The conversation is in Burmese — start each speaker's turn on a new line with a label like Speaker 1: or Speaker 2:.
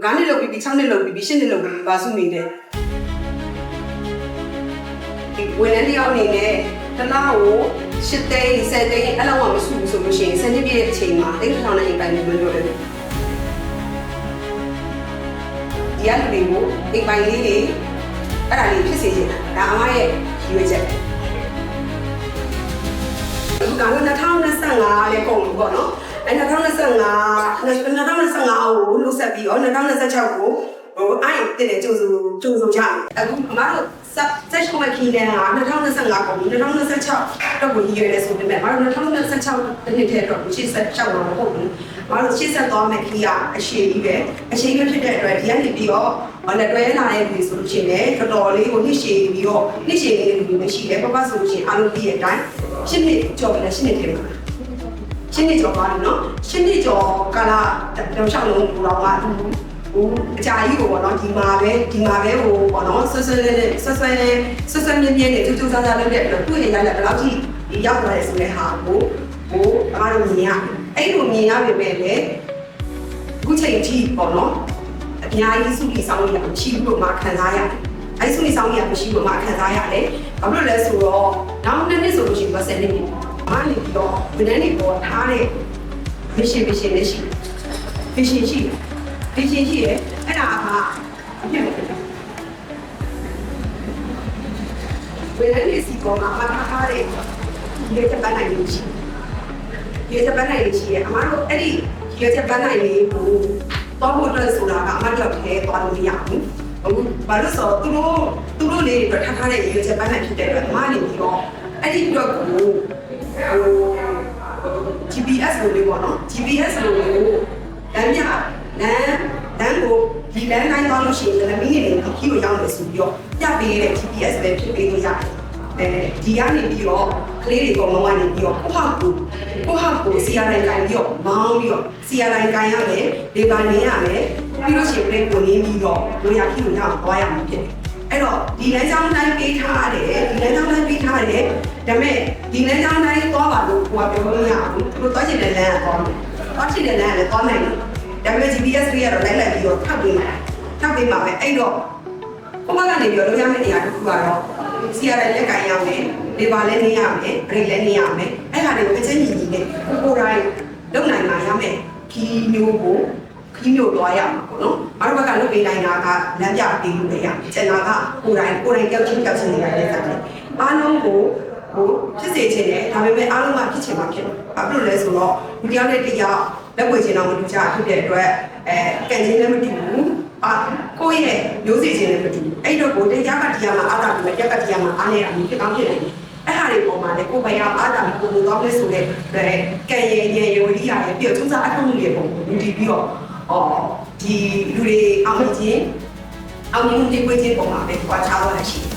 Speaker 1: 9နှစ်လောက်ပြီး6နှစ်လောက်ပြီး10နှစ်လောက်ပြီးပါစုနေတဲ့ဒီဝန်ထမ်းတယောက်အနေနဲ့တလားကို10သိန်း10သိန်းအဲ့လောက်မှမစုဘူးဆိုလို့ရှိရင်10နှစ်ပြည့်တဲ့အချိန်မှာတိတ်ထောင်နဲ့အိမ်ပိုင်နေလို့ရတယ်ဒီရလူတွေကိုအိမ်ပိုင်လေးတွေအဲ့ဒါလေးဖြစ်စေချင်တာဒါအမရဲ့ရည်ရွယ်ချက်ဒီကောင်2025လေးကုန်လို့ပေါ့နော်အဲ2025ကိုလုဆက်ပြီးတော့2026ကိုအဲ့တဲ့ကျုံစုချအခုအမတို့ဆက်ချုံခီးတဲ့က2025ကုန်ပြီ2026တော့ကိုရည်ရွယ်နေဆိုပေမဲ့မတို့2026တနှစ်ထဲတော့ရှေ့ဆက်6တော့မဟုတ်ဘူးမတို့ရှေ့ဆက်သွားမယ့်ခီးကအရှိကြီးပဲဖြစ်တဲ့အတွက်ဒီကနေပြီးတော့လက်တွဲလာတဲ့လူဆိုလို့ရှိရင်တော်တော်လေးကိုနှစ်ရှည်ပြီးတော့နှစ်ရှည်လေးလူတွေရှိတယ်ပပဆိုလို့ရှိရင်အားလုံးပြီးတဲ့အတိုင်း10နှစ်ကျော်တယ်10နှစ်ထဲမှာ10နှစ်ကျော်သွားပြီနော်10နှစ်ကျော်ကာလတောင်လျှောက်လုံးဘူတော်ကအကြာကြီးကိုပေါ့နော်ဒီမှာပဲဟိုပေါ့နော်ဆွဆွမြင်းနဲ့ကျူးစားလုပ်တဲ့အတွက်သူ့ရဲ့ရလက်ဘယ်လောက်ထိရောက်သွားတယ်ဆိုတဲ့ဟာကိုအမတို့မြင်ရအဲ့လိုမြင်ရပေမဲ့လည်းအခုချိန်ထိပေါ့နော်အများကြီးစုလီဆောင်ရမရှိဘူးလို့မှခံစားရတယ်အဲ့စုလီဆောင်ရမရှိဘူးမှခံစားရတယ်ဘာလို့လဲဆိုတော့နောက်2နှစ်ဆိုလို့ရှိရင်10နှစ်အားနေပြီးတော့ဝန်ထမ်းတွေပေါ်ထားတဲ့ mission နဲ့ရှိတယ် vision ရှိတယ်အဲ့ဒါကအဖြစ်မဖြစ်ဘူးဝန်ထမ်းတွေစီပေါ်မှာအားထားတဲ့ဒီချက်ပန်းနိုင်လို့ရှိတယ်အမတို့အဲ့ဒီဒီချက်ပန်းနိုင်လေးကိုတော့ဘုရားဆိုတာကအမတို့ထဲသွားလို့မရဘူးအခုဘာလို့ဆိုသူတို့လေးတွေထားတဲ့ရေချက်ပန်းနိုင်ဖြစ်တဲ့အတွက်အမနေပြီးတော့အဲ့ဒီတော့ကိုGPS လို့လေးပေါ့နော် GPS လို့လမ်းကိုဒီလမ်းတိုင်းသွားလို့ရှိရင်လည်းမိနေတယ်ခီးကိုရောက်နေဆိုပြီးတော့ပြပေးတဲ့ GPS ပဲဖြစ်ပေးလို့ရတယ်ဒီကနေပြီးတော့ကလေးတွေအကုန်လုံးကနေပြီးတော့ကိုဟာကိုစီယာတိုင်းကန်ပြီးတော့မောင်းပြီးတော့စီယာတိုင်းကန်ရမယ်ဒေတာနေရမယ်ပြီးလို့ရှိရင်လည်းကိုနေပြီးတော့လိုရခီးကိုရောက်သွားရမှာဖြစ်တယ်အဲ့တော့ဒီလမ်းကြောင်းတိုင်းပေးထားတယ်ဒါပေမဲ့ဒီလမ်းကြောင်းတိုင်းသွားပါလို့ကိုကပြောလို့မရဘူးသူတို့သွားချင်တဲ့လမ်းကသွားမယ်သွားချင်တဲ့လမ်းကလည်းသွားနိုင်တယ်ဒါပေမဲ့ GPS တွေကတော့လိုက်ပြီးတော့ထောက်ပေးမှာပဲအဲ့တော့ဘုမကနေပြီးတော့လိုရမယ့်နေရာတစ်ခုကတော့စီရတဲ့လက်ကင်ရမယ်လေပါလည်းနေရမယ်ဘရိတ်လည်းနေရမယ်အဲ့ဒါတွေကိုအချင်းညီနဲ့ကိုတိုင်းလုံနိုင်မှာရမယ်ခီးမျိုးသွားရမှာပေါ့နော်မတို့ဘက်ကလုပ်ပေးနိုင်တာကလမ်းပြပေးလို့လည်းရကျန်တာကကိုတိုင်းကြောက်ချင်းနေတာလည်းသက်တယ်အားလုံးကိုဖြစ်စေချင်တယ်ဒါပေမဲ့အားလုံးကဖြစ်ချင်မှာဖြစ်တယ်ဘာဖြစ်လို့လဲဆိုတော့ဒီတရားနဲ့တရားလက်ဝဲခြင်းတော့မတူကြဖြစ်တဲ့အတွက်ကန်ချင်းလည်းမတူဘူးကိုယ့်ရဲ့မျိုးစေ့ခြင်းလည်းမတူဘူးအဲ့တော့ကိုတရားကတရားမှာအားတာပြီးရက်ကတရားမှာအားနေတာမျိုးဖြစ်ကောင်းဖြစ်နေတယ်အဲ့ဟာတွေပေါ်မှာလည်းကိုယ်ပိုင်အားတာကိုလိုတော့လဲဆိုတဲ့ကံရဲ့ဝိရိယရဲ့ပြီးတော့သူစားအထောက်အကူတွေပုံကိုတည်ပြီးတော့ဒီလူတွေအောင်မြင်မှုတွေဝေးခြင်းပုံမှာပဲကြွားချသွားရရှိတယ်